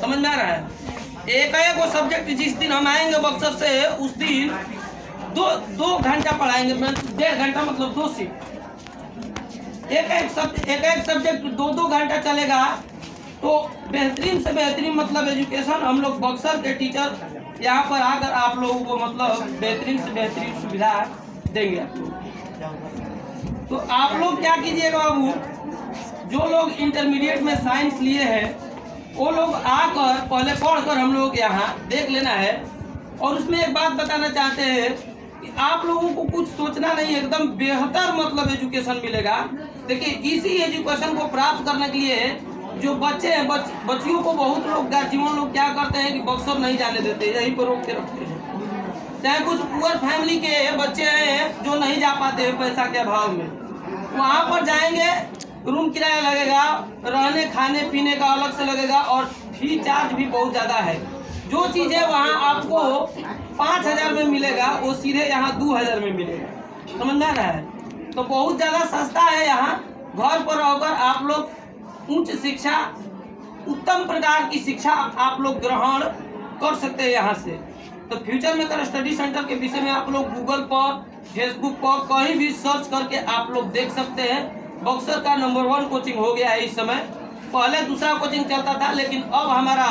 समझ में आ रहा है। एक एक वो सब्जेक्ट जिस दिन हम आएंगे बक्सर से उस दिन दो घंटा पढ़ाएंगे, 1.5 घंटा मतलब 2 शिफ्ट। एक एक सब्जेक्ट 2 घंटा चलेगा। तो बेहतरीन से बेहतरीन मतलब एजुकेशन हम लोग बक्सर के टीचर यहाँ पर आकर आप लोगों को मतलब बेहतरीन से बेहतरीन सुविधा देंगे। तो आप लोग क्या कीजिएगा बाबू, जो लोग इंटरमीडिएट में साइंस लिए हैं वो लोग आकर पहले पढ़कर हम लोग यहाँ देख लेना है। और उसमें एक बात बताना चाहते हैं कि आप लोगों को कुछ सोचना नहीं, एकदम बेहतर मतलब एजुकेशन मिलेगा। देखिए इसी एजुकेशन को प्राप्त करने के लिए जो बच्चे हैं बच्चियों को बहुत लोग गार्जियन लोग क्या करते हैं कि बक्सर नहीं जाने देते, यहीं पर रोक के रखते हैं। चाहे कुछ पुअर फैमिली के बच्चे हैं जो नहीं जा पाते हैं पैसा के अभाव में, वहाँ पर जाएंगे, रूम किराया लगेगा, रहने खाने पीने का अलग से लगेगा और फी चार्ज भी बहुत ज़्यादा है। जो चीज़ें वहाँ आपको 5,000 में मिलेगा वो सीधे यहाँ 2,000 में मिलेगा। समझ में आ रहा है। तो बहुत ज़्यादा सस्ता है। यहाँ घर पर रहकर आप लोग उच्च शिक्षा, उत्तम प्रकार की शिक्षा आप लोग ग्रहण कर सकते हैं यहाँ से। तो फ्यूचर मेकर स्टडी सेंटर के विषय में आप लोग गूगल पर, फेसबुक पर कहीं भी सर्च करके आप लोग देख सकते हैं। बक्सर का नंबर 1 कोचिंग हो गया है इस समय। पहले दूसरा कोचिंग चलता था, लेकिन अब हमारा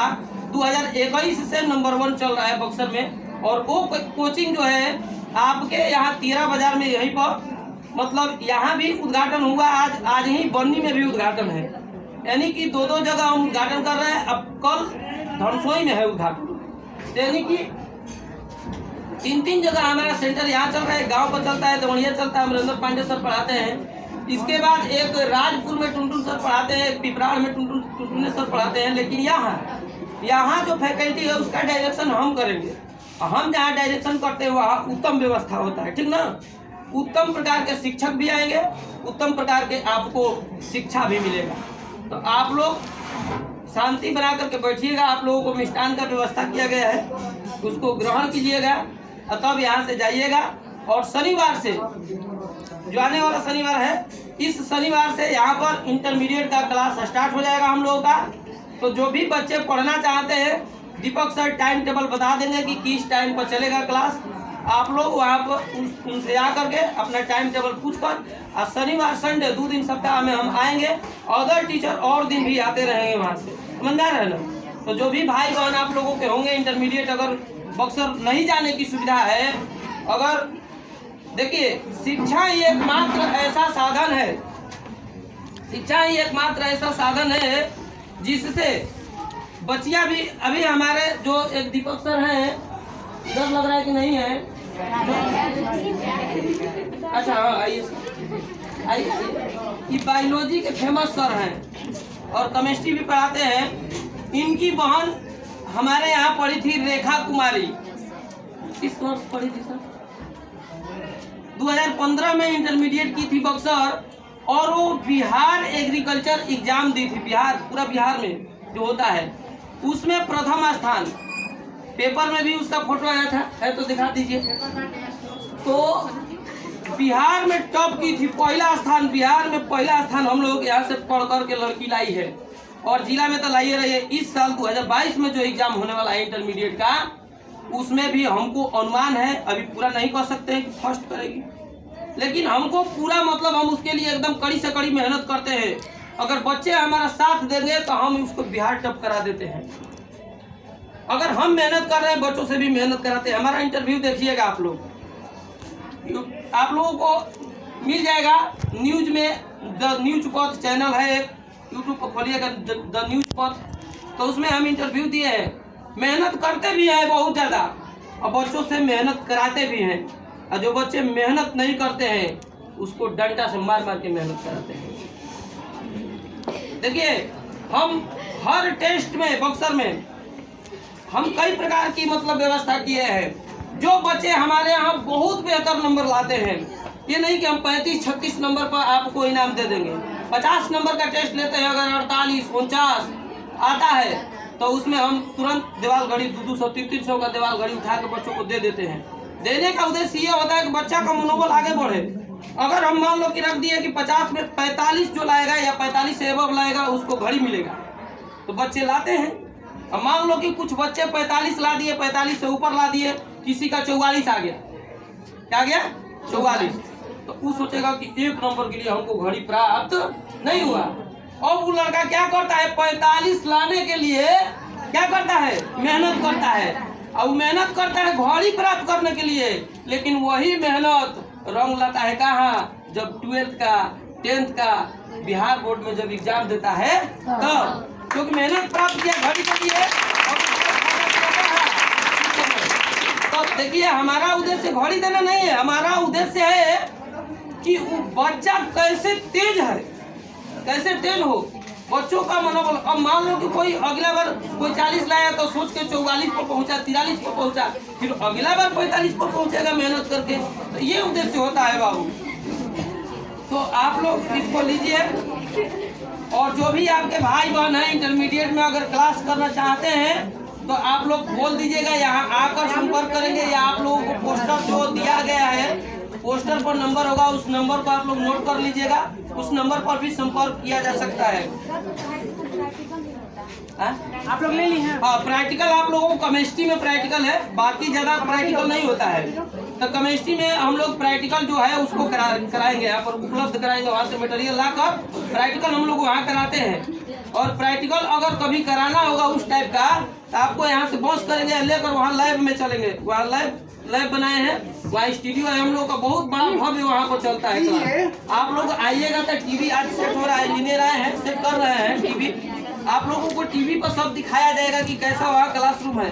2021 से नंबर 1 चल रहा है बक्सर में। और वो कोचिंग जो है आपके यहाँ 13 बाजार में, यहीं पर मतलब यहाँ भी उद्घाटन हुआ। आज ही बन्नी में भी उद्घाटन है, यानी कि 2 जगह हम उद्घाटन कर रहे हैं। अब कल धनसोई में है उद्घाटन, यानी कि 3 जगह हमारा सेंटर यहाँ चल रहा है। गांव पर चलता है, दवड़िया चलता है, अमरेंद्र पांडे सर पढ़ाते हैं। इसके बाद एक राजपुर में टुनटुन सर पढ़ाते हैं, पिपराड़ में टुनटुन सर पढ़ाते हैं। लेकिन यहाँ जो फैकल्टी है उसका डायरेक्शन हम करेंगे। हम जहाँ डायरेक्शन करते हैं वहाँ उत्तम व्यवस्था होता है, ठीक ना। उत्तम प्रकार के शिक्षक भी आएंगे, उत्तम प्रकार के आपको शिक्षा भी मिलेगा। तो आप लोग शांति बना करके बैठिएगा। आप लोगों को मिष्ठान का व्यवस्था किया गया है, उसको ग्रहण कीजिएगा, तब यहाँ से जाइएगा। और शनिवार से जो आने वाला शनिवार है, इस शनिवार से यहाँ पर इंटरमीडिएट का क्लास स्टार्ट हो जाएगा हम लोगों का। तो जो भी बच्चे पढ़ना चाहते हैं, दीपक सर टाइम टेबल बता देंगे कि किस टाइम पर चलेगा क्लास। आप लोग वहाँ पर उनसे आ करके अपना टाइम टेबल पूछ कर, और शनिवार संडे 2 दिन सप्ताह में हम आएंगे। अदर टीचर और दिन भी आते रहेंगे वहाँ से, समझ में आ रहा है ना। तो जो भी भाई बहन आप लोगों के होंगे इंटरमीडिएट, अगर बक्सर नहीं जाने की सुविधा है, अगर देखिए शिक्षा ही एकमात्र ऐसा साधन है, शिक्षा ही एकमात्र ऐसा साधन है जिससे बच्चियां भी, अभी हमारे जो एक दीपक सर हैं, डर लग रहा है कि नहीं है? अच्छा हाँ, आइए ये बायोलॉजी के फेमस सर हैं और केमिस्ट्री भी पढ़ाते हैं। इनकी बहन हमारे यहाँ पढ़ी थी, रेखा कुमारी। किस वर्ष पढ़ी थी सर? 2015 में इंटरमीडिएट की थी बक्सर, और वो बिहार एग्रीकल्चर एग्जाम दी थी। बिहार, पूरा बिहार में जो होता है उसमें प्रथम स्थान, पेपर में भी उसका फोटो आया था, है तो दिखा दीजिए। तो बिहार में टॉप की थी, पहला स्थान, बिहार में पहला स्थान हम लोग यहाँ से पढ़ कर के लड़की लाई है। और जिला में तो लाइए रही है। इस साल 2022 में जो एग्जाम होने वाला है इंटरमीडिएट का, उसमें भी हमको अनुमान है, अभी पूरा नहीं कर सकते हैं कि फर्स्ट करेगी, लेकिन हमको पूरा मतलब हम उसके लिए एकदम कड़ी से कड़ी मेहनत करते हैं। अगर बच्चे हमारा साथ देंगे तो हम उसको बिहार टॉप करा देते हैं। अगर हम मेहनत कर रहे हैं, बच्चों से भी मेहनत कराते हैं। हमारा इंटरव्यू देखिएगा आप लोगों को मिल जाएगा न्यूज में। द न्यूज पथ चैनल है एक, यूट्यूब पर खोलिएगा द न्यूज पथ, तो उसमें हम इंटरव्यू दिए हैं। मेहनत करते भी हैं बहुत ज़्यादा, और बच्चों से मेहनत कराते भी हैं। और जो बच्चे मेहनत नहीं करते हैं उसको डंडा से मार मार के मेहनत कराते हैं। देखिए हम हर टेस्ट में बक्सर में हम कई प्रकार की मतलब व्यवस्था किए हैं। जो बच्चे हमारे यहाँ बहुत बेहतर नंबर लाते हैं, ये नहीं कि हम 35-36 नंबर पर आपको इनाम दे देंगे। 50 नंबर का टेस्ट लेते हैं, अगर 48-49 आता है तो उसमें हम तुरंत दीवार घड़ी 200-300 का दीवार घड़ी उठा के बच्चों को दे देते हैं। देने का उद्देश्य ये होता है कि बच्चा का मनोबल आगे बढ़े। अगर हम मान लो कि रख दिए कि 50 में 45 जो लाएगा या 45 से एबव लाएगा उसको घड़ी मिलेगा, तो बच्चे लाते हैं। अब मान लो कि कुछ बच्चे 45 ला दिए, 45 से ऊपर ला दिए, किसी का 44 आ गया, क्या गया 44, तो वो सोचेगा कि 1 नंबर के लिए हमको घड़ी प्राप्त नहीं हुआ। अब वो लड़का क्या करता है, 45 लाने के लिए क्या करता है, मेहनत करता है, और मेहनत करता है घड़ी प्राप्त करने के लिए, लेकिन वही मेहनत रंग लाता है कहाँ, जब 12th का 10th का बिहार बोर्ड में जब एग्जाम देता है तब, क्योंकि मेहनत प्राप्त किया घड़ी के लिए। तो देखिए हमारा उद्देश्य घड़ी देना नहीं है, हमारा उद्देश्य है कि वो बच्चा कैसे तेज है, कैसे तेज हो, बच्चों का मनोबल। अब मान लो कि कोई अगला बार कोई 40 लाया तो सोच के 44 पर पहुंचा, 43 पर पहुंचा, फिर अगला बार 45 पर पहुंचेगा मेहनत करके, तो ये उद्देश्य होता है बाबू। तो आप लोग इसको लीजिए, और जो भी आपके भाई बहन हैं इंटरमीडिएट में अगर क्लास करना चाहते हैं तो आप लोग बोल दीजिएगा, यहाँ आकर संपर्क करेंगे, या आप लोगों को पोस्टर जो दिया गया है, पोस्टर पर नंबर होगा, उस नंबर को आप लोग नोट कर लीजिएगा, उस नंबर पर भी संपर्क किया जा सकता है। आप लोग ले ली हैं? हाँ, प्रैक्टिकल आप लोगों को केमिस्ट्री में प्रैक्टिकल है, बाकी ज्यादा प्रैक्टिकल नहीं होता है। तो केमिस्ट्री में हम लोग प्रैक्टिकल जो है उसको कराएंगे, यहाँ पर उपलब्ध कराएंगे, वहाँ से मटेरियल लाकर प्रैक्टिकल हम लोग वहाँ कराते हैं। और प्रैक्टिकल अगर कभी कराना होगा उस टाइप का तो आपको यहाँ से बस करेंगे, लेकर वहाँ लैब में चलेंगे, वहाँ लैब बनाए हैं, वहाँ स्टूडियो है हम लोग का, बहुत बड़ा भव्य वहाँ पर चलता है क्लास। आप लोग आइएगा तो टीवी आज सेट हो रहा है, इंजीनियर आए हैं सेट कर रहे हैं टीवी, आप लोगों को टीवी पर सब दिखाया जाएगा कि कैसा वहाँ क्लासरूम है।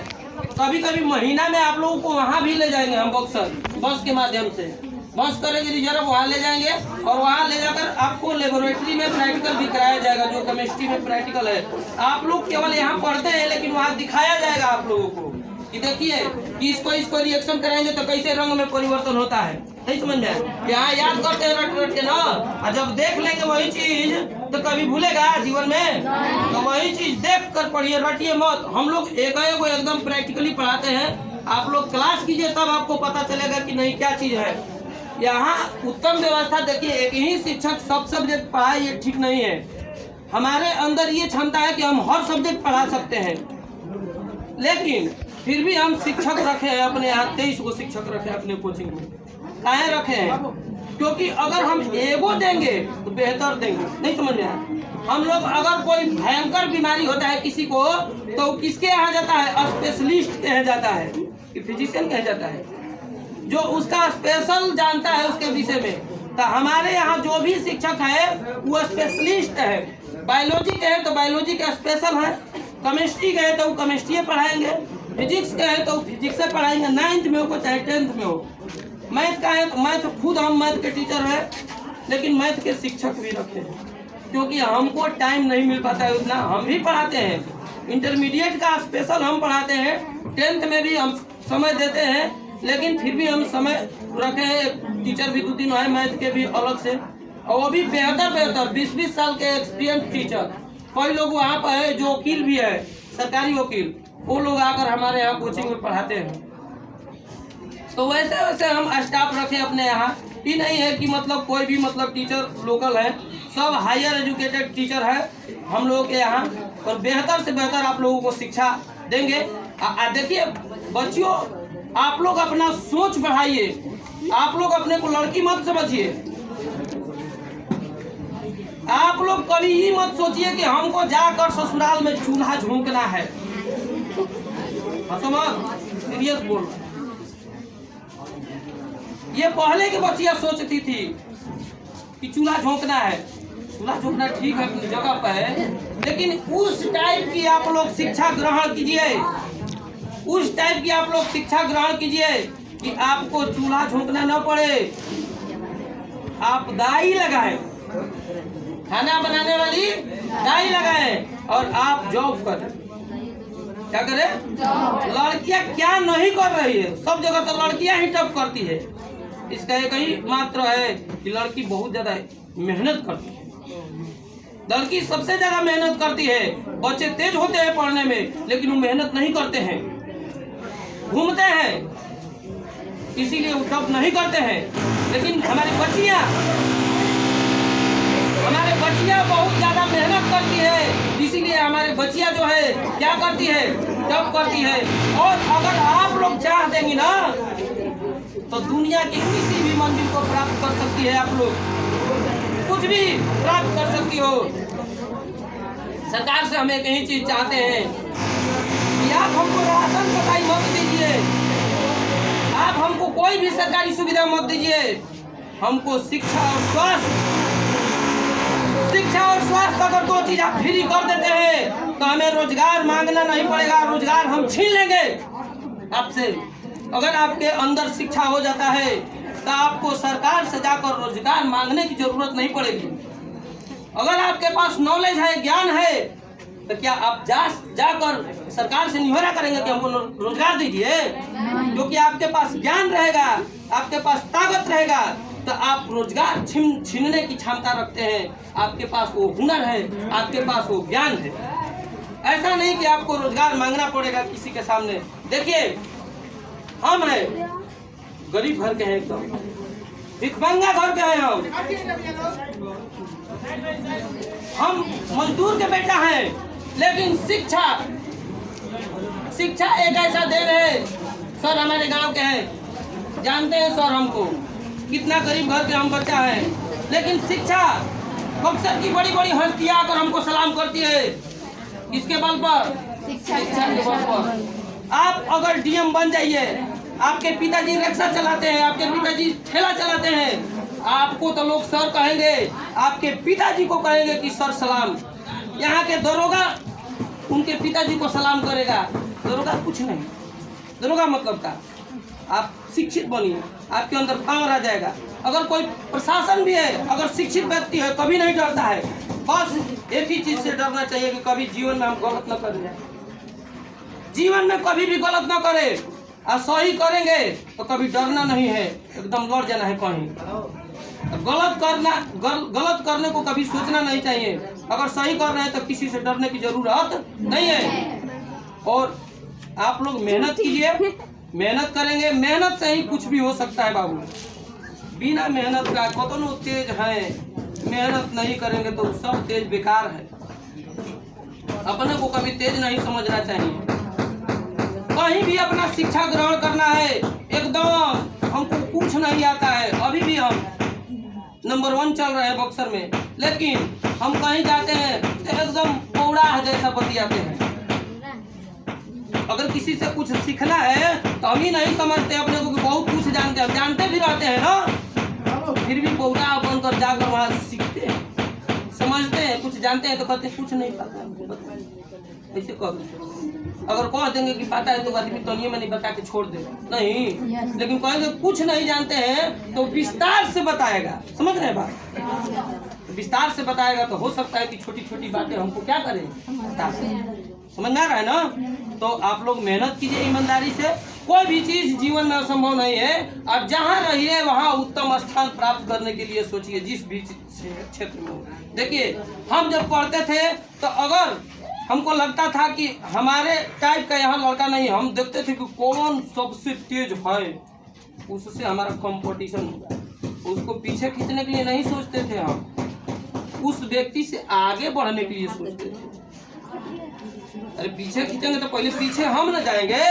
कभी कभी महीना में आप लोगों को वहाँ भी ले जाएंगे हम बक्सर, बस के माध्यम से बस करेंगे रिजर्व, वहाँ ले जाएंगे और वहाँ ले जाकर आपको लेबोरेटरी में प्रैक्टिकल भी कराया जाएगा, जो केमिस्ट्री में प्रैक्टिकल है। आप लोग केवल यहाँ पढ़ते हैं, लेकिन वहाँ दिखाया जाएगा आप लोगों को कि देखिए कि इसको रिएक्शन कराएंगे तो कैसे रंग में परिवर्तन होता है, नहीं समझ में? यहाँ याद करते हैं रट रट के ना, और जब देख लेंगे वही चीज तो कभी भूलेगा जीवन में? तो वही चीज देख कर पढ़िए, रटिए मत। हम लोग एक एकदम प्रैक्टिकली पढ़ाते हैं, आप लोग क्लास कीजिए तब आपको पता चलेगा कि नहीं क्या चीज है। यहाँ उत्तम व्यवस्था देखिए, एक ही शिक्षक सब सब्जेक्ट पढ़ाए ये ठीक नहीं है। हमारे अंदर ये क्षमता है कि हम हर सब्जेक्ट पढ़ा सकते हैं, लेकिन फिर भी हम शिक्षक रखे हैं अपने यहाँ, 23 को शिक्षक रखे हैं अपने कोचिंग में। काहे रखे हैं? क्योंकि अगर हम एगो देंगे तो बेहतर देंगे, नहीं समझ में आया? हम लोग अगर कोई भयंकर बीमारी होता है किसी को तो किसके यहाँ जाता है? स्पेशलिस्ट कहा जाता है, फिजिशियन कहा जाता है, जो उसका स्पेशल जानता है उसके विषय में। तो हमारे यहाँ जो भी शिक्षक है वो स्पेशलिस्ट है। बायोलॉजी के है तो बायोलॉजी का स्पेशल है, केमिस्ट्री के है तो वो केमिस्ट्री पढ़ाएंगे, फिजिक्स के है तो फिजिक्स से पढ़ाएंगे, 9th में हो चाहे 10th में हो। मैथ का है तो मैथ, खुद हम मैथ के टीचर हैं, लेकिन मैथ के शिक्षक भी रखे हैं, क्योंकि हमको टाइम नहीं मिल पाता है उतना। हम भी पढ़ाते हैं, इंटरमीडिएट का स्पेशल हम पढ़ाते हैं, 10th में भी हम समय देते हैं, लेकिन फिर भी हम समय रखे हैं। टीचर भी 2-3 है मैथ के भी अलग से, और वो भी बेहतर 20-20 साल के एक्सपीरियंस टीचर। कोई लोग वहाँ पर है जो वकील भी है, सरकारी वकील, वो लोग आकर हमारे यहाँ कोचिंग में पढ़ाते हैं। तो वैसे हम स्टाफ रखे अपने यहाँ। ये नहीं है कि मतलब कोई भी मतलब टीचर लोकल है, सब हायर एजुकेटेड टीचर है हम लोगों के यहाँ, और बेहतर से बेहतर आप लोगों को शिक्षा देंगे। देखिए बच्चियों, आप लोग अपना सोच बढ़ाइए, आप लोग अपने को लड़की मत समझिए। आप लोग कभी ही मत सोचिए कि हमको जाकर ससुराल में चूल्हा झोंकना है। सीरियस बोल, ये पहले की बच्चियां सोचती थी कि चूल्हा झोंकना है। चूल्हा झोंकना ठीक है अपनी जगह पर है, लेकिन उस टाइप की आप लोग शिक्षा ग्रहण कीजिए, उस टाइप की आप लोग शिक्षा ग्रहण कीजिए कि आपको चूल्हा झोंकना न पड़े, आप दाई लगाएं, खाना बनाने वाली दाई लगाएं, और आप जॉब करें। क्या करें? लड़कियां क्या नहीं कर रही है, सब जगह तो लड़कियां ही टॉप करती है। इसका एक ही मात्र है कि लड़की बहुत ज्यादा मेहनत करती है, लड़की सबसे ज्यादा मेहनत करती है। बच्चे तेज होते हैं पढ़ने में, लेकिन वो मेहनत नहीं करते हैं, घूमते हैं, इसीलिए वो टॉप नहीं करते हैं। लेकिन हमारी बच्चियां बहुत ज्यादा मेहनत करती है, इसीलिए हमारे बच्चियां जो है क्या करती है, जब करती है। और अगर आप लोग चाह देंगी ना तो दुनिया की किसी भी मंजिल को प्राप्त कर सकती है। आप लोग कुछ भी प्राप्त कर सकती हो। सरकार से हम एक ही चीज चाहते हैं कि आप हमको राशन पकाई मत दीजिए, आप हमको कोई भी सरकारी सुविधा मत दीजिए, हमको शिक्षा और स्वास्थ्य अगर दो चीज आप फ्री कर देते हैं तो हमें रोजगार मांगना नहीं पड़ेगा, रोजगार हम छीन लेंगे आपसे। अगर आपके अंदर शिक्षा हो जाता है तो आपको सरकार से जाकर रोजगार मांगने की जरूरत नहीं पड़ेगी। अगर आपके पास नॉलेज है, ज्ञान है, तो क्या आप जाकर सरकार से निहोरा करेंगे कि हमको रोजगार दीजिए? क्योंकि आपके पास ज्ञान रहेगा, आपके पास ताकत रहेगा तो आप रोजगार छीनने की क्षमता रखते हैं। आपके पास वो हुनर है, आपके पास वो ज्ञान है। ऐसा नहीं कि आपको रोजगार मांगना पड़ेगा किसी के सामने। देखिए हम हैं गरीब घर के हैं, एकदम भिखमंगा घर के हैं हम मजदूर के बेटा हैं। लेकिन शिक्षा एक ऐसा देन है। सर हमारे गांव के हैं, जानते हैं सर हमको कितना गरीब घर के हम बच्चा है, लेकिन शिक्षा बक्सर की बड़ी बड़ी हस्तियां आकर हमको सलाम करती है। इसके बल पर, शिक्षा के बल पर आप अगर डीएम बन जाइए, आपके पिताजी रिक्शा चलाते हैं, आपके पिताजी ठेला चलाते हैं, आपको तो लोग सर कहेंगे, आपके पिताजी को कहेंगे कि सर सलाम। यहाँ के दरोगा उनके पिताजी को सलाम करेगा। दरोगा कुछ नहीं, दरोगा मतलब का आप शिक्षित बनिए, आपके अंदर पावर आ जाएगा। अगर कोई प्रशासन भी है, अगर शिक्षित व्यक्ति है, कभी नहीं डरता है। बस एक ही चीज से डरना चाहिए कि कभी जीवन में हम गलत न करें, जीवन में कभी भी गलत न करें। और सही करेंगे तो कभी डरना नहीं है, एकदम लड़ जाना है कहीं। गलत करने को कभी सोचना नहीं चाहिए। अगर सही कर रहे हैं तो किसी से डरने की जरूरत नहीं है। और आप लोग मेहनत कीजिए, मेहनत करेंगे, मेहनत से ही कुछ भी हो सकता है बाबू। बिना मेहनत का कतनो तेज है, मेहनत नहीं करेंगे तो सब तेज बेकार है। अपने को कभी तेज नहीं समझना चाहिए। कहीं भी अपना शिक्षा ग्रहण करना है, एकदम हमको कुछ नहीं आता है। अभी भी हम नंबर 1 चल रहे हैं बक्सर में, लेकिन हम कहीं जाते हैं तो एकदम पौड़ा जैसा बतियाते हैं। अगर किसी से कुछ सीखना है तो हम ही नहीं समझते अपने को कि बहुत कुछ जानते हैं। जानते भी रहते हैं ना, फिर भी पौड़ा बनकर जाकर वहाँ सीखते हैं, समझते हैं, कुछ जानते हैं तो कहते हैं कुछ नहीं पता। ऐसे कह अगर कह देंगे कि पता है तो आदमी तनिए में नहीं बता के छोड़ दे नहीं, लेकिन कहेंगे कुछ नहीं जानते हैं तो विस्तार से बताएगा। समझ रहे हैं बात? विस्तार से बताएगा तो हो सकता है कि छोटी छोटी बातें हमको क्या करें, समझ में आ रहा है ना? तो आप लोग मेहनत कीजिए ईमानदारी से। कोई भी चीज जीवन में असंभव नहीं है। और जहाँ रहिए वहाँ उत्तम स्थान प्राप्त करने के लिए सोचिए, जिस भी क्षेत्र में हो। देखिए हम जब पढ़ते थे तो अगर हमको लगता था कि हमारे टाइप का यहाँ लड़का नहीं, हम देखते थे कि कौन सबसे तेज है, उससे हमारा कंपटीशन होगा। उसको पीछे खींचने के लिए नहीं सोचते थे हम, उस व्यक्ति से आगे बढ़ने के लिए सोचते थे। अरे पीछे खींचेंगे तो पहले पीछे हम न जाएंगे।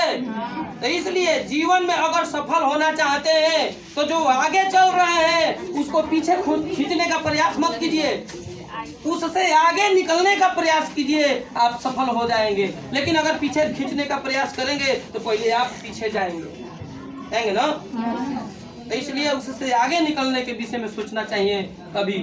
तो इसलिए जीवन में अगर सफल होना चाहते हैं तो जो आगे चल रहे हैं उसको पीछे खींचने का प्रयास मत कीजिए, उससे आगे निकलने का प्रयास कीजिए, आप सफल हो जाएंगे। लेकिन अगर पीछे खींचने का प्रयास करेंगे तो पहले आप पीछे जाएंगे ना। तो इसलिए उससे आगे निकलने के विषय में सोचना चाहिए, कभी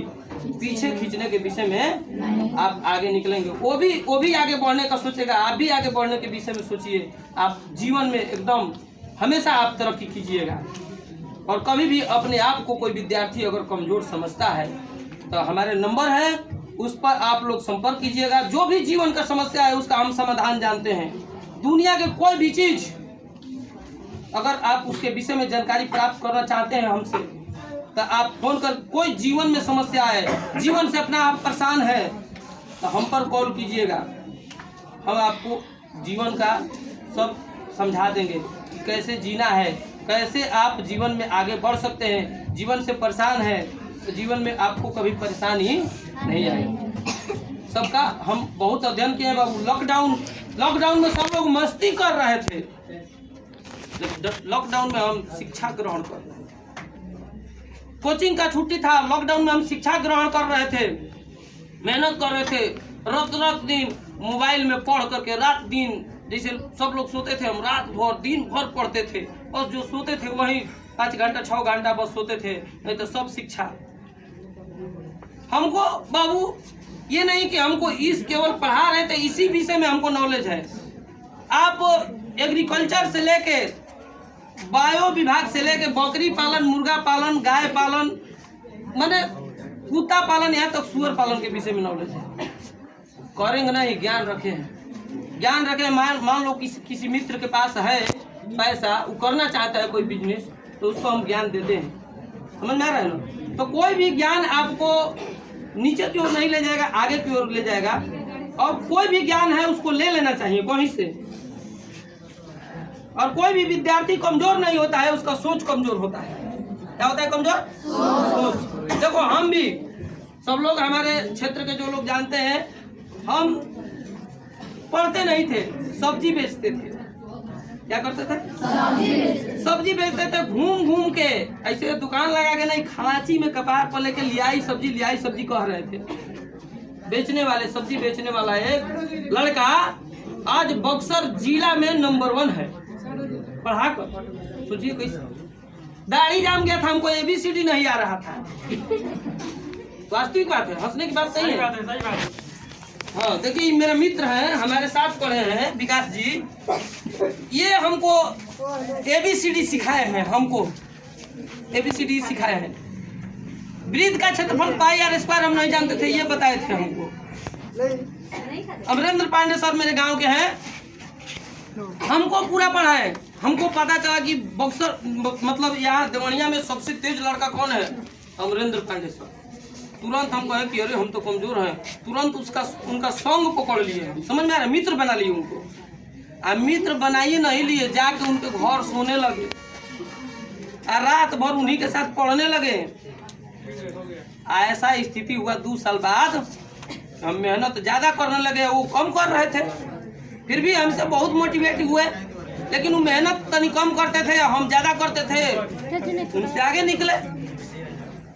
पीछे खींचने के विषय में आप आगे निकलेंगे। वो भी आगे बढ़ने का सोचेगा, आप भी आगे बढ़ने के विषय में सोचिए। आप जीवन में एकदम हमेशा आप तरक्की कीजिएगा। और कभी भी अपने आप को कोई विद्यार्थी अगर कमजोर समझता है तो हमारे नंबर है, उस पर आप लोग संपर्क कीजिएगा। जो भी जीवन का समस्या है उसका हम समाधान जानते हैं। दुनिया के कोई भी चीज अगर आप उसके विषय में जानकारी प्राप्त करना चाहते हैं हमसे, तो आप फोन कर, कोई जीवन में समस्या है, जीवन से अपना आप परेशान है, तो हम पर कॉल कीजिएगा। हम आपको जीवन का सब समझा देंगे कि कैसे जीना है, कैसे आप जीवन में आगे बढ़ सकते हैं। जीवन से परेशान है तो जीवन में आपको कभी परेशानी नहीं आएगी। सबका हम बहुत अध्ययन किए हैं बाबू। लॉकडाउन में सब लोग मस्ती कर रहे थे, लॉकडाउन में हम शिक्षा ग्रहण कर रहे थे। कोचिंग का छुट्टी था, लॉकडाउन में हम शिक्षा ग्रहण कर रहे थे, मेहनत कर रहे थे, रात दिन मोबाइल में पढ़ करके रात दिन, जैसे सब लोग सोते थे हम रात भर दिन भर पढ़ते थे, बस जो सोते थे वही 5 घंटा 6 घंटा बस सोते थे, नहीं तो सब शिक्षा। हमको बाबू ये नहीं कि हमको इस केवल पढ़ा रहे थे, इसी विषय में हमको नॉलेज है। आप एग्रीकल्चर से लेके बायो विभाग से लेके बकरी पालन, मुर्गा पालन, गाय पालन, माने कुत्ता पालन, यहाँ तक सुअर पालन के विषय में नॉलेज है। करेंगे नहीं, ज्ञान रखे हैं, ज्ञान रखे। मान लो किसी मित्र के पास है पैसा, वो करना चाहता है कोई बिजनेस, तो उसको हम ज्ञान देते हैं, समझ में आ रहा है ना। तो कोई भी ज्ञान आपको नीचे की ओर नहीं ले जाएगा, आगे की ओर ले जाएगा। और कोई भी ज्ञान है उसको ले लेना चाहिए वहीं से। और कोई भी विद्यार्थी कमजोर नहीं होता है, उसका सोच कमजोर होता है। क्या होता है कमजोर? सोच। देखो हम भी सब लोग, हमारे क्षेत्र के जो लोग जानते हैं, हम पढ़ते नहीं थे, सब्जी बेचते थे। क्या करते थे? सब्जी बेचते थे। घूम घूम के ऐसे दुकान लगा के नहीं, खलाची में कपार पर लेके लियाई सब्जी कह रहे थे। बेचने वाले, सब्जी बेचने वाला एक लड़का आज बक्सर जिला में नंबर 1 है पढ़ा कर। सोचिए कैसे, दाढ़ी जाम गया था, हमको ABCD नहीं आ रहा था। वास्तविक बात है, हंसने की बात नहीं है। हाँ देखिए, मेरा मित्र है, हमारे साथ पढ़े हैं विकास जी, ये हमको ABCD सिखाए हैं, हमको ABCD सिखाए हैं। वृत्त का क्षेत्रफल πr² हम नहीं जानते थे, ये बताए थे हमको। अमरेंद्र पांडे सर मेरे गांव के हैं, हमको पूरा पढ़ाए। हमको पता चला कि बक्सर मतलब यहाँ देवनिया में सबसे तेज लड़का कौन है? अमरेंद्र पांडे सर। तुरंत हम कहे कि अरे हम तो कमजोर हैं, तुरंत उनका संग पकड़ लिए, समझ में आ रहा है, मित्र बना लिए उनको। आ मित्र बनाइए नहीं लिए, जाके उनके घर सोने लगे, रात भर उन्हीं के साथ पढ़ने लगे। ऐसा स्थिति हुआ 2 साल बाद, हम मेहनत ज्यादा करने लगे, वो कम कर रहे थे, फिर भी हमसे बहुत मोटिवेट हुए। लेकिन वो मेहनत तनी कम करते थे, हम ज्यादा करते थे, उनसे आगे निकले।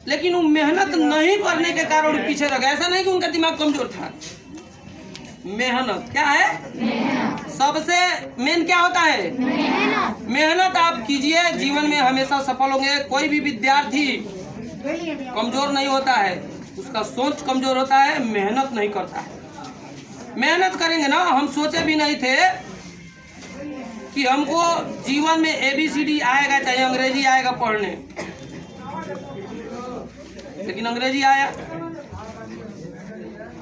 लेकिन वो मेहनत नहीं करने के कारण पीछे रह गए। ऐसा नहीं कि उनका दिमाग कमजोर था, मेहनत क्या है? सबसे मेन क्या होता है? मेहनत आप कीजिए, जीवन में हमेशा सफल होंगे। कोई भी विद्यार्थी कमजोर नहीं होता है, उसका सोच कमजोर होता है, मेहनत नहीं करता है। मेहनत करेंगे ना, हम सोचे भी नहीं थे कि हमको जीवन में ABCD आएगा, चाहे अंग्रेजी आएगा पढ़ने, लेकिन अंग्रेजी आया,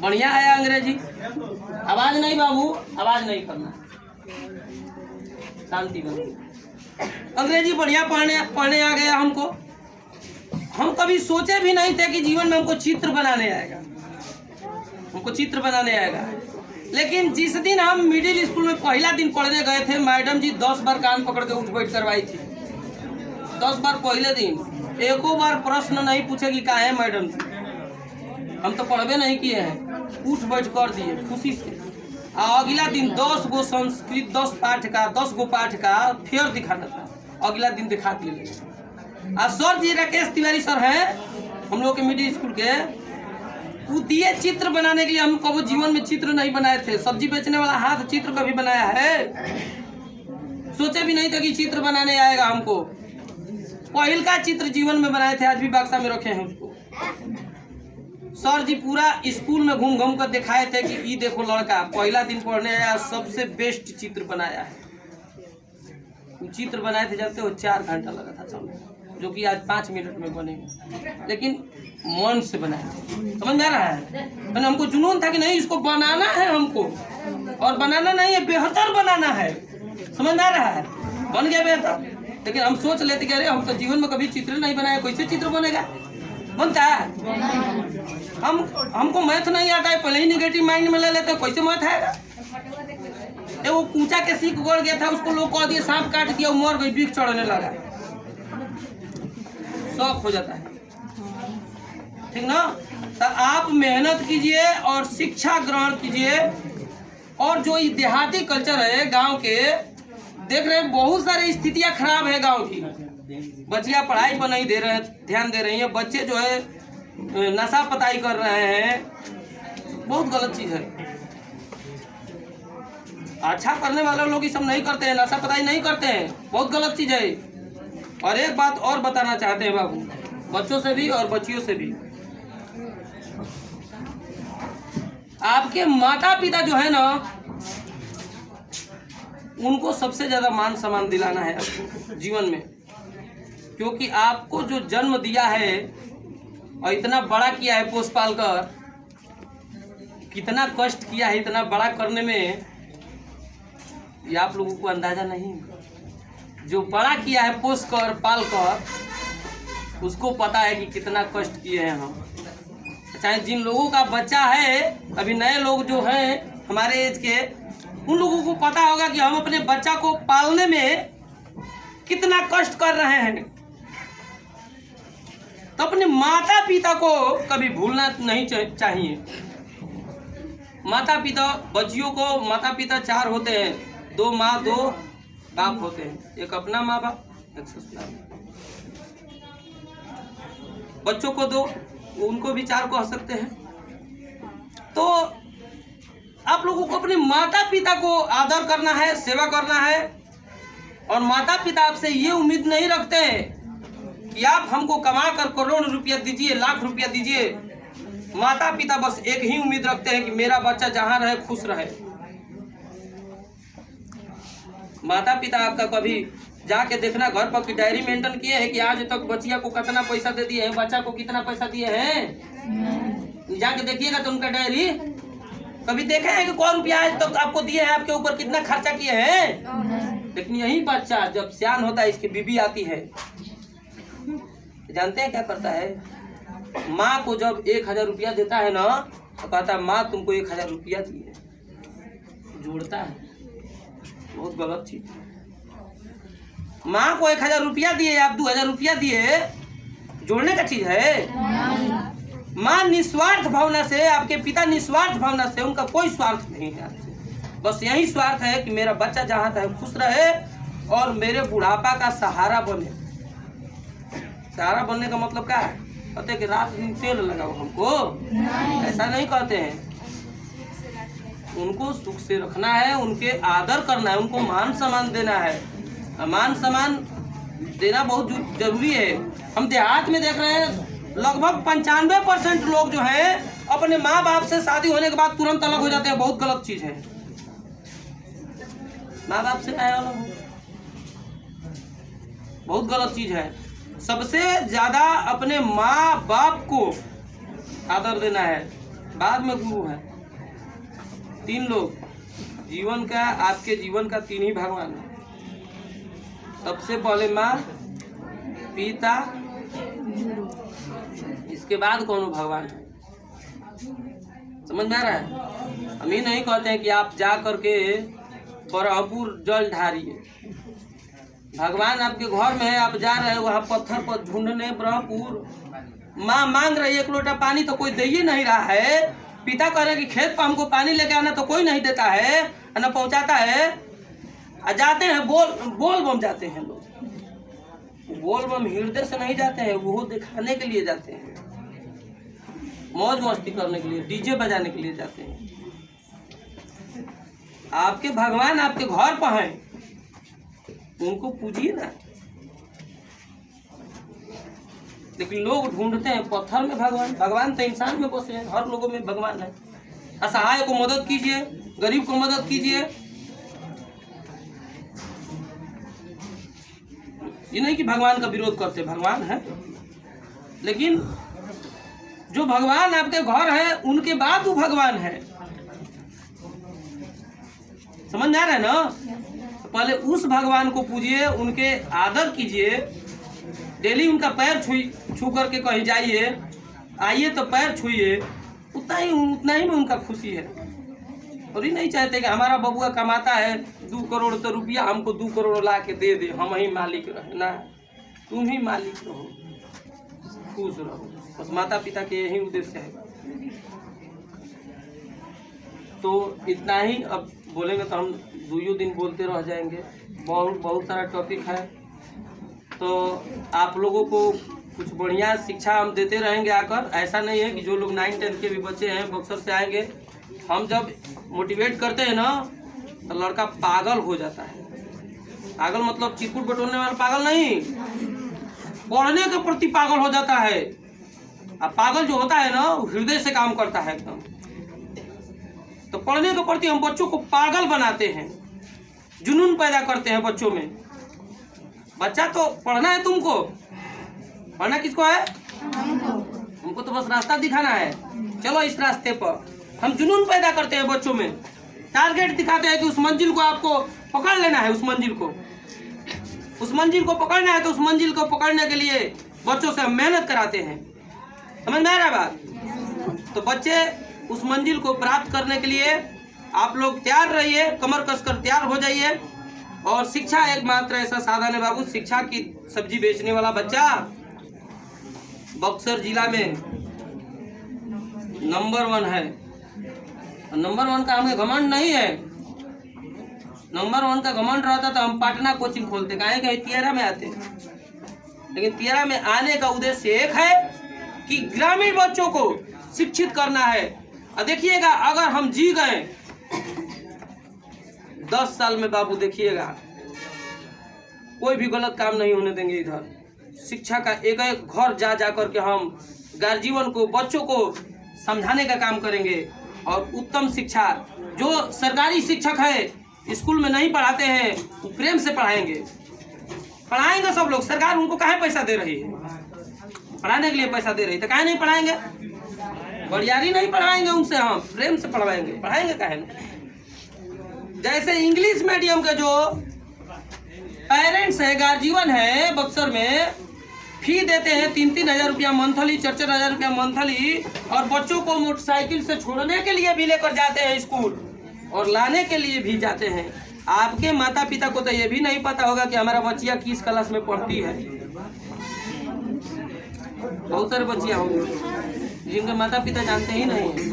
बढ़िया आया अंग्रेजी। आवाज नहीं बाबू, आवाज नहीं करना, शांति बनो। अंग्रेजी बढ़िया पढ़ने आ गया हमको। हम कभी सोचे भी नहीं थे कि जीवन में हमको चित्र बनाने आएगा, हमको चित्र बनाने आएगा। लेकिन जिस दिन हम मिडिल स्कूल में पहला दिन पढ़ने गए थे, मैडम जी 10 बार कान पकड़ के उठ बैठ करवाई थी। 10 बार पहले दिन, एको बार प्रश्न नहीं पूछे कि कहाँ है मैडम जी, हम तो पढ़वे नहीं किए हैं, उठ बैठ कर दिए खुशी से। अगला दिन 10 गो संस्कृत 10 पाठ का 10 गो पाठ का फेयर दिखाना था, अगला दिन दिखा दिए। सर जी राकेश तिवारी सर हैं हम लोग के मिडिल स्कूल के, वो दिए चित्र बनाने के लिए। हम कभी जीवन में चित्र नहीं बनाए थे, सब्जी बेचने वाला हाथ चित्र कभी बनाया है? सोचे भी नहीं थे कि चित्र बनाने आएगा हमको। पहल का चित्र जीवन में बनाए थे, आज भी बक्सा में रखे हैं उसको। सर जी पूरा स्कूल में घूम घूम कर दिखाए थे कि ये देखो लड़का पहला दिन पढ़ने आया, सबसे बेस्ट चित्र बनाया है। वो चित्र बनाए थे, जानते हो 4 घंटा लगा था समय, जो कि आज 5 मिनट में बनेगा, लेकिन मन से बनाए थे। समझ में आ रहा है? मैंने हमको जुनून था कि नहीं इसको बनाना है हमको, और बनाना नहीं है, बेहतर बनाना है। समझ में आ रहा है? बन गया बेहतर। लेकिन हम सोच लेते कि अरे हम तो जीवन में कभी चित्र नहीं बनाया, कैसे चित्र बनेगा? बनता है। हमको मैथ नहीं आता है, पहले ही निगेटिव माइंड में ले लेते, कैसे मैथ आएगा? वो कूचा के सीख गड़ गया था, उसको लोग कह दिए सांप काट दिया, मर गई, बिख चढ़ने लगा, शौक हो जाता है, ठीक ना? तो आप मेहनत कीजिए और शिक्षा ग्रहण कीजिए। और जो ये देहाती कल्चर है गांव के, देख रहे हैं बहुत सारी स्थितियां खराब है गांव की। बच्चियां पढ़ाई पर नहीं ध्यान दे रही हैं, बच्चे जो है नशा पताई कर रहे हैं, बहुत गलत चीज है। अच्छा करने वाले लोग ये सब नहीं करते हैं, नशा पताई नहीं करते हैं, बहुत गलत चीज है। और एक बात और बताना चाहते हैं बाबू, बच्चों से भी और बच्चियों से भी, आपके माता पिता जो है ना, उनको सबसे ज्यादा मान सम्मान दिलाना है आपको जीवन में। क्योंकि आपको जो जन्म दिया है और इतना बड़ा किया है पोस पाल कर, कितना कष्ट किया है इतना बड़ा करने में, ये आप लोगों को अंदाजा नहीं। जो बड़ा किया है पोस कर पाल कर, उसको पता है कि कितना कष्ट किए हैं हम। चाहे जिन लोगों का बच्चा है, अभी नए लोग जो हैं हमारे एज के, उन लोगों को पता होगा कि हम अपने बच्चा को पालने में कितना कष्ट कर रहे हैं। तो अपने माता पिता को कभी भूलना नहीं चाहिए। माता पिता, बच्चियों को माता पिता 4 होते हैं, 2 माँ 2 बाप होते हैं, एक अपना माँ बाप, एक ससुराल। बच्चों को 2, उनको भी 4 कह सकते हैं। तो आप लोगों को अपने माता पिता को आदर करना है, सेवा करना है। और माता पिता आपसे ये उम्मीद नहीं रखते हैं कि आप हमको कमा कर करोड़ रुपया दीजिए, लाख रुपया दीजिए। माता पिता बस एक ही उम्मीद रखते हैं कि मेरा बच्चा जहां रहे खुश रहे। माता पिता आपका कभी जाके देखना घर पर की डायरी मेंटेन किए हैं कि आज तक बच्चिया को कितना पैसा दे दिए हैं, बच्चा को कितना पैसा दिए हैं? जाके देखिएगा तो उनका डायरी कभी देखे हैं कि कौन रुपया आज तक आपको दिए हैं, आपके ऊपर कितना खर्चा किए हैं? लेकिन यही बच्चा जब सियान होता है, इसकी बीबी आती है, जानते हैं क्या करता है? माँ को जब 1000 रुपया देता है ना, तो कहता है माँ तुमको 1000 रुपया दिए, जोड़ता है। बहुत गलत चीज। माँ को 1000 रुपया दिए, आप 2000 रुपया दिए, जोड़ने का चीज है? माँ निस्वार्थ भावना से, आपके पिता निस्वार्थ भावना से, उनका कोई स्वार्थ नहीं है आपसे। बस यही स्वार्थ है कि मेरा बच्चा जहाँ तक खुश रहे और मेरे बुढ़ापा का सहारा बने। सहारा बनने का मतलब क्या है? कहते कि रात दिन तेल लगाओ हमको, ऐसा नहीं कहते हैं। उनको सुख से रखना है, उनके आदर करना है, उनको मान सम्मान देना है। मान सम्मान देना बहुत जरूरी है। हम देहात में देख रहे हैं लगभग 95% लोग जो हैं अपने माँ बाप से शादी होने के बाद तुरंत अलग हो जाते हैं। बहुत गलत चीज है। माँ बाप से आया अलग हो, बहुत गलत चीज है। सबसे ज्यादा अपने माँ बाप को आदर देना है, बाद में गुरु है। 3 लोग जीवन का, आपके जीवन का 3 ही भगवान है। सबसे पहले माँ, पिता, इसके बाद कौन भगवान है। समझ में आ रहा है? हम ये नहीं कहते हैं कि आप जा करके ब्रह्मपुर जल ढारिए। भगवान आपके घर में है, आप जा रहे हैं वहाँ पत्थर पर ढूंढने ब्रह्मपुर। माँ मांग रही है 1 लोटा पानी तो कोई दे ही नहीं रहा है। पिता कह रहे कि खेत पर हमको पानी लेके आना तो कोई नहीं देता है, न पहुँचाता है। जाते हैं बोल बम जाते हैं लोग। बोल बम हृदय से नहीं जाते हैं, वो दिखाने के लिए जाते हैं, मौज मस्ती करने के लिए, डीजे बजाने के लिए जाते हैं। आपके भगवान आपके घर पर हैं, उनको पूजिए ना। लेकिन लोग ढूंढते हैं पत्थर में भगवान। भगवान तो इंसान में बसे हैं, हर लोगों में भगवान है। असहाय को मदद कीजिए, गरीब को मदद कीजिए। ये नहीं कि भगवान का विरोध करते, भगवान है, लेकिन जो भगवान आपके घर है उनके बाद वो भगवान है। समझ में आ रहा है ना? तो पहले उस भगवान को पूजिए, उनके आदर कीजिए। डेली उनका पैर छू करके कहीं जाइए, आइए तो पैर छुइए, उतना ही में उनका खुशी है। और ये नहीं चाहते कि हमारा बबुआ कमाता है 2 करोड़ तो रुपया, हमको 2 करोड़ ला के दे दे, हम ही मालिक रहे ना। तुम ही मालिक रहो, खुश रहो। बस माता पिता के यही उद्देश्य है। तो इतना ही, अब बोलेंगे तो हम 2 दिन बोलते रह जाएंगे। बहुत सारा टॉपिक है, तो आप लोगों को कुछ बढ़िया शिक्षा हम देते रहेंगे आकर। ऐसा नहीं है कि जो लोग 9-10 के भी बच्चे हैं बक्सर से आएंगे, हम जब मोटिवेट करते हैं ना तो लड़का पागल हो जाता है। पागल मतलब चिरकुट बटोरने वाला पागल नहीं, पढ़ने के प्रति पागल हो जाता है। अब पागल जो होता है ना हृदय से काम करता है एकदम। तो पढ़ने के प्रति हम बच्चों को पागल बनाते हैं, जुनून पैदा करते हैं बच्चों में। बच्चा तो पढ़ना है, तुमको पढ़ना किसको है? हमको तो बस रास्ता दिखाना है, चलो इस रास्ते पर। हम जुनून पैदा करते हैं बच्चों में, टारगेट दिखाते हैं कि उस मंजिल को आपको पकड़ लेना है। उस मंजिल को पकड़ना है, तो उस मंजिल को पकड़ने के लिए बच्चों से हम मेहनत कराते हैं। समझ में आ रहा है बात? तो बच्चे उस मंजिल को प्राप्त करने के लिए आप लोग तैयार रहिए, कमर कसकर तैयार हो जाइए। और शिक्षा एकमात्र ऐसा साधन है बाबू, शिक्षा की सब्जी बेचने वाला बच्चा बक्सर जिला में नंबर 1 है। नंबर 1 का हमें घमंड नहीं है। नंबर 1 का घमंड रहता तो हम पाटना कोचिंग खोलते, कहीं तियारा में आते। लेकिन तियारा में आने का उद्देश्य एक है कि ग्रामीण बच्चों को शिक्षित करना है। और देखिएगा, अगर हम जी गए 10 साल में बाबू, देखिएगा कोई भी गलत काम नहीं होने देंगे इधर। शिक्षा का एक घर जा करके हम गार्जियन को, बच्चों को समझाने का काम करेंगे। और उत्तम शिक्षा, जो सरकारी शिक्षक है स्कूल में नहीं पढ़ाते हैं, वो प्रेम से पढ़ाएंगे सब लोग। सरकार उनको काहे पैसा दे रही है? पढ़ाने के लिए पैसा दे रही है, तो काहे नहीं पढ़ाएंगे? बड़ियारी नहीं पढ़ाएंगे उनसे, हम प्रेम से पढ़वाएंगे। पढ़ाएंगे काहे नहीं? जैसे इंग्लिश मीडियम के जो पेरेंट्स है, गार्जियन है बक्सर में, फी देते हैं 3-3 हज़ार रुपया मंथली, 4-4 हज़ार रुपया मंथली, और बच्चों को मोटरसाइकिल से छोड़ने के लिए भी लेकर जाते हैं स्कूल और लाने के लिए भी जाते हैं। आपके माता पिता को तो ये भी नहीं पता होगा कि हमारा बच्चिया किस क्लास में पढ़ती है। बहुत सारे बच्चियाँ होंगे जिनके माता पिता जानते ही नहीं है।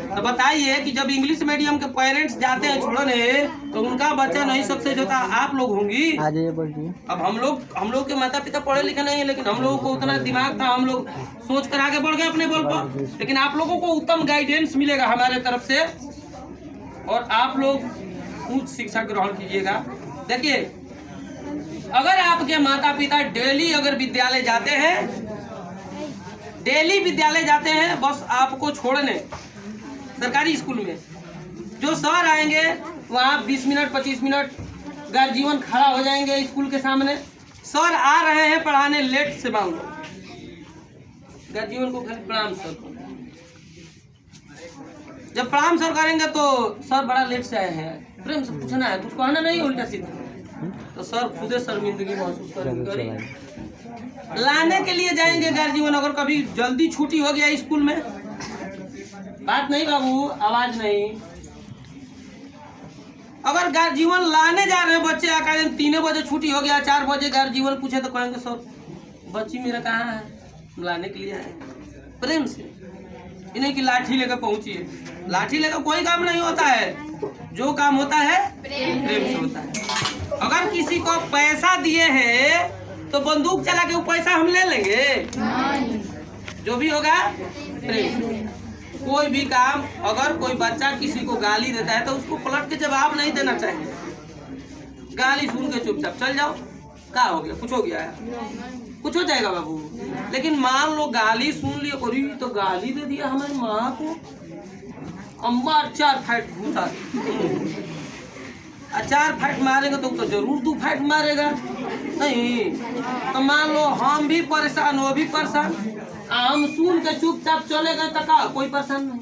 तो बताइए कि जब इंग्लिश मीडियम के पेरेंट्स जाते हैं छोड़ने, तो उनका बच्चा नहीं सक्सेस होता, आप लोग होंगी। अब हम लोग के माता पिता पढ़े लिखे नहीं है, लेकिन हम लोगों को उतना दिमाग था, हम लोग सोच कर आगे बढ़ गए अपने बल पर। लेकिन आप लोगों को उत्तम गाइडेंस मिलेगा हमारे तरफ से, और आप लोग उच्च शिक्षा ग्रहण कीजिएगा। देखिए, अगर आपके माता पिता डेली अगर विद्यालय जाते हैं बस आपको छोड़ने सरकारी स्कूल में, जो सर आएंगे वहाँ 20 मिनट 25 मिनट गार्जियन खड़ा हो जाएंगे स्कूल के सामने। सर आ रहे हैं पढ़ाने, लेट से मान लो, गार्जियन को खाली प्रणाम सर। जब प्रणाम सर करेंगे तो सर बड़ा लेट से आए हैं, प्रेम से पूछना है, कुछ कहना नहीं उल्टा सीधा, तो सर खुदे शर्मिंदगी महसूस करेंगे। लाने के लिए जाएंगे गार्जियन, अगर कभी जल्दी छुट्टी हो गया स्कूल में, बात नहीं बाबू, आवाज नहीं। अगर गार्जियन लाने जा रहे हैं बच्चे, आकर 3 बजे छुट्टी हो गया, 4 बजे गार्जियन पूछे तो कहेंगे सर बच्ची मेरा कहाँ है, लाने के लिए आए। प्रेम से, इन्हें की लाठी लेकर पहुंचिए। लाठी लेकर कोई काम नहीं होता है, जो काम होता है प्रेम से होता है। अगर किसी को पैसा दिए हैं तो बंदूक चला के वो पैसा हम ले लेंगे? जो भी होगा प्रेम से। कोई भी काम, अगर कोई बच्चा किसी को गाली देता है तो उसको पलट के जवाब नहीं देना चाहिए। गाली सुन के चुपचाप चल जाओ, क्या हो गया, कुछ हो गया है, कुछ हो जाएगा बाबू। लेकिन मान लो गाली सुन लिया, अरे तो गाली दे दिया हमारी माँ को, अम्मा 4 फाइट घुसा, 4 फाइट मारेगा तो जरूर 2 फाइट मारेगा नहीं। तो मान लो हम भी परेशान, वो भी परेशान, हम सुन के चुपचाप चले गए तो का कोई परेशान नहीं।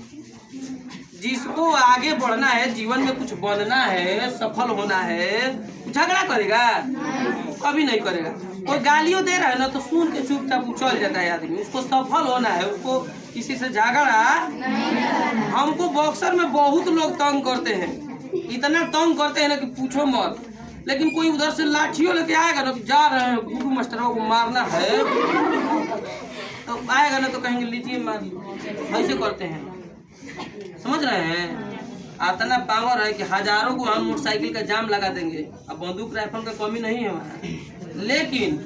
जिसको आगे बढ़ना है, जीवन में कुछ बनना है, सफल होना है, झगड़ा करेगा? कभी नहीं करेगा। कोई गालियों दे रहा है ना तो सुन के चुपचाप चल जाता है आदमी। उसको सफल होना है, उसको किसी से झगड़ा। हमको बॉक्सर में बहुत लोग तंग करते हैं, इतना तंग करते हैं ना कि पूछो मत। लेकिन कोई उधर से लाठियों लेके आएगा ना, जा रहे हैं गुरु मास्टरों को मारना है, तो आएगा ना तो कहेंगे लीजिए मार लो। ऐसे करते हैं, समझ रहे हैं। इतना पावर है कि हजारों को हम मोटरसाइकिल का जाम लगा देंगे। अब बंदूक राइफल का कमी नहीं है वहाँ, लेकिन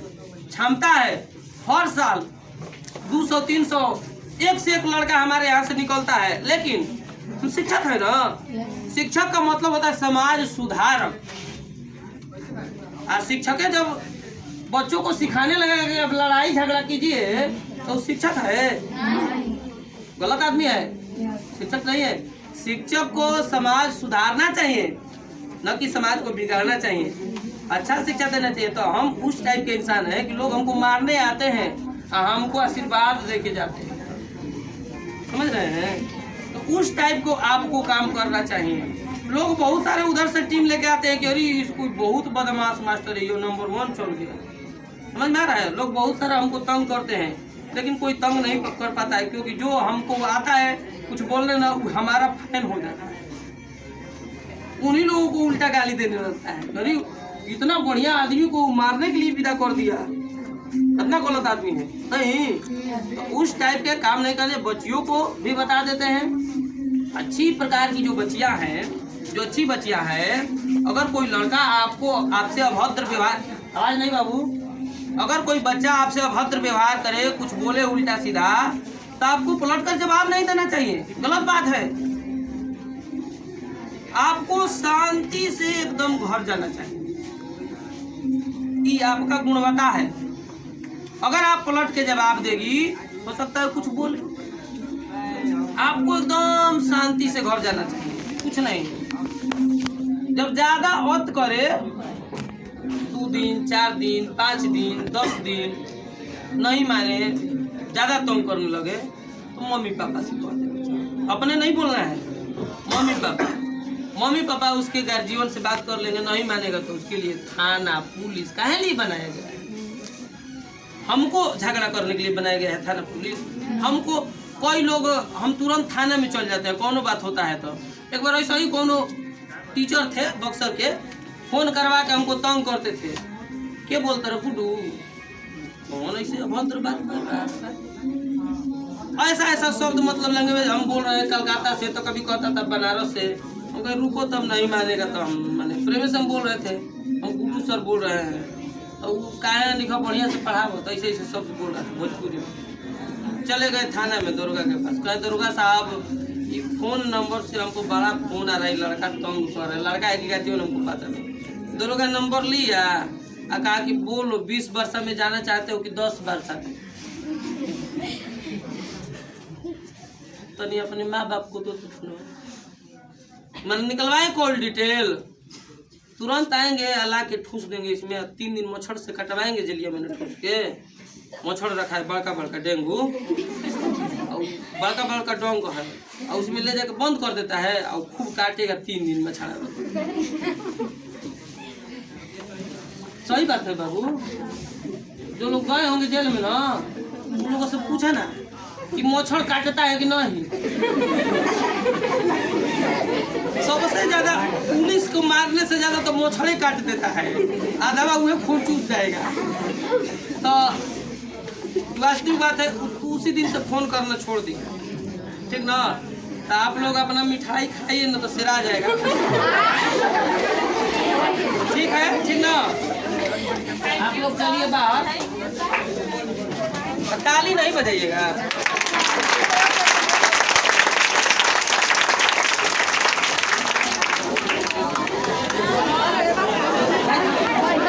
क्षमता है। हर साल 200-300 एक से एक लड़का हमारे यहाँ से निकलता है। लेकिन हम शिक्षक है ना, शिक्षक का मतलब होता है समाज सुधारक। और शिक्षक जब बच्चों को सिखाने लगेगा कि अब लड़ाई झगड़ा कीजिए, तो शिक्षक है? गलत आदमी है, शिक्षक नहीं है। शिक्षक को समाज सुधारना चाहिए, न कि समाज को बिगाड़ना चाहिए। अच्छा शिक्षा देना चाहिए। तो हम उस टाइप के इंसान हैं कि लोग हमको मारने आते हैं और हमको आशीर्वाद दे के जाते हैं, समझ रहे हैं। तो उस टाइप को आपको काम करना चाहिए। लोग बहुत सारे उधर से टीम लेके आते हैं कि अरे इसको बहुत बदमाश मास्टर है, ये नंबर 1 चल गया, समझ में आ रहा है। लोग बहुत सारा हमको तंग करते हैं, लेकिन कोई तंग नहीं कर पाता है, क्योंकि जो हमको आता है कुछ बोलने ना, हमारा फैन हो जाता है। उन्हीं लोगों को उल्टा गाली देने लगता है। अरे इतना बढ़िया आदमी को मारने के लिए विदा कर दिया, कितना गलत आदमी है। नहीं, तो उस टाइप के काम नहीं करने। बच्चियों को भी बता देते हैं। अच्छी प्रकार की जो बच्चियां हैं, जो अच्छी बच्चियां हैं, अगर कोई लड़का आपसे अभद्र व्यवहार, आवाज नहीं बाबू, अगर कोई बच्चा आपसे अभद्र व्यवहार करे, कुछ बोले उल्टा सीधा, तो आपको पलट कर जवाब नहीं देना चाहिए, गलत बात है। आपको शांति से एकदम घर जाना चाहिए, ये आपका गुणवत्ता है। अगर आप पलट के जवाब देगी, हो सकता है कुछ बोले, आपको एकदम शांति से घर जाना चाहिए, कुछ नहीं। जब ज्यादा अत करे, 2 दिन 4 दिन 5 दिन 10 दिन नहीं माने, ज्यादा तंग करने लगे, तो मम्मी पापा से कह देना। अपने नहीं बोलना है, मम्मी पापा उसके गार्जियन से बात कर लेंगे। नहीं मानेगा तो उसके लिए थाना पुलिस काहे लिए बनाया गया है? हमको झगड़ा करने के लिए बनाया गया है थाना पुलिस। हमको कोई लोग, हम तुरंत थाने में चल जाते हैं, कोनो बात होता है तो। एक बार ऐसा ही कोनो टीचर थे बक्सर के, फोन करवा के हमको तंग करते थे। क्या बोलते रहे गुड्डू, कौन ऐसे अभद्र बात बोल रहा है, ऐसा शब्द मतलब लैंग्वेज हम बोल रहे हैं कलकत्ता से, तो कभी कहता था बनारस से। हम कहे रुको, तब नहीं मानेगा। तो हम माने प्रेम से हम बोल रहे थे, हम गुड्डू सर बोल रहे हैं, तो वो काहे लिखा बढ़िया से पढ़ाओ, तो ऐसे शब्द बोल रहा था भोजपुरी में। चले गए थाना में दरोगा के पास, कहे दरोगा साहब ये फोन नंबर से हमको बड़ा फोन आ रहा है, लड़का तंग कर रहा है, लड़का एक गाती हमको पता नहीं। दरोगा नंबर लिया और कहा कि बोलो 20 वर्ष में जाना चाहते हो कि 10 वर्ष में। तो नहीं, अपने माँ बाप को तो मन निकलवाए कॉल डिटेल, तुरंत आएंगे, अल्लाह के ठूस देंगे इसमें। 3 दिन मच्छर से कटवाएंगे जेलिया में ठूस के। मच्छर रखा है बड़का बड़का डेंगू, और बड़का बड़का डोंग है, और उसमें ले जाकर बंद कर देता है और खूब काटेगा 3 दिन में छाड़ा। सही बात है बाबू। जो लोग गए होंगे जेल में ना, उन लोगों से पूछा ना कि मच्छर काटता है कि नहीं। सबसे ज्यादा पुलिस को मारने से ज्यादा तो मच्छर ही काट देता है, आधा हुए खून चूस जाएगा। तो वास्तविक बात है, उसी दिन से फोन करना छोड़ दिया, ठीक ना। तो आप लोग अपना मिठाई खाइए ना, तो सिरा जाएगा, ठीक है, ठीक ना। आप लोग चलिए बाहर, ताली नहीं बजाइएगा।